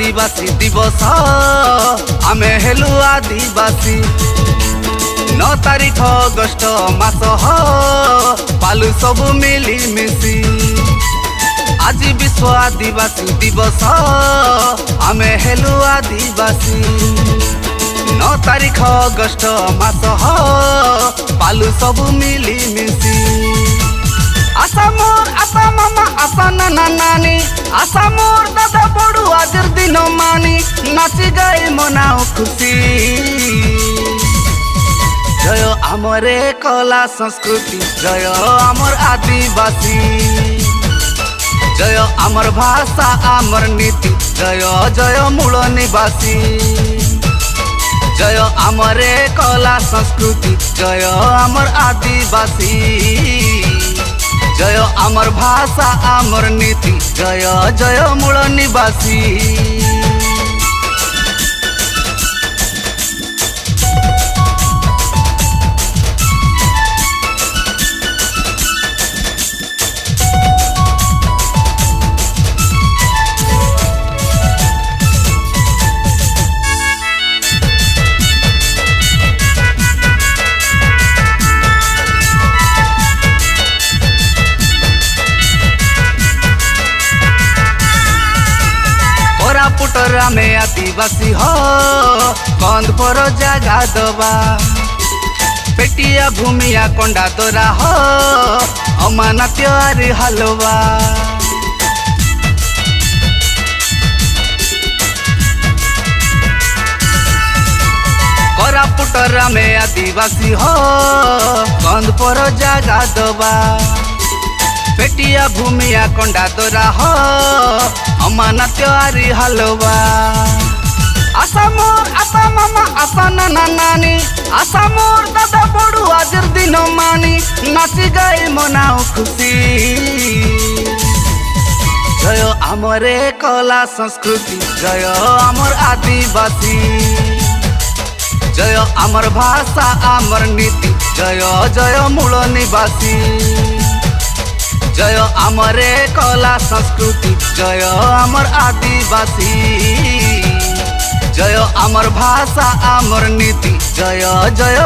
आदिवासी दिवस आमे हेलु आदिवासी 9 तारीख अगस्ट मास पालु सब मिली मिसी आज विश्व आदिवासी दिवस आमे हेलु आदिवासी 9 तारीख अगस्ट मास पालु सब मिली मिसी आशा मोर आशा मामा आशा नाना नानी आशा मोर दादा बड़ू आजर दिन मानी नाची गाई मनाओ खुशी जय आमरे कला संस्कृति जय आमर आदिवासी जय आमर भाषा आमर नीति जय जय मूल निवासी जय आमरे कला संस्कृति जय आमर आदिवासी जय आमर भाषा आमर नीति जय जय मूल निवासी पुटरा में आदिवासी हो कंद पर जगा दबा पेटिया भूमिया कंडा दोरा हो अमाना त्यारी हलवा कोरा पुटरा में आदिवासी हो कंद पर जगा दबा पेटिया भूमिया कंडा दोरा हो अमाना त्यारी हलवा आशा मोर आशा मामा आशा नाना नानी आशा मोर दादा बड़ू आजर दिन मानी नाची गाई मनाओ खुशी जय आमरे कला संस्कृति जय आमर आदिवासी जय आमर भाषा आमर नीति जय जय मूल निवासी जय आमरे कला संस्कृति जय आमर आदिवासी जय आमर भाषा आमर नीति जय जय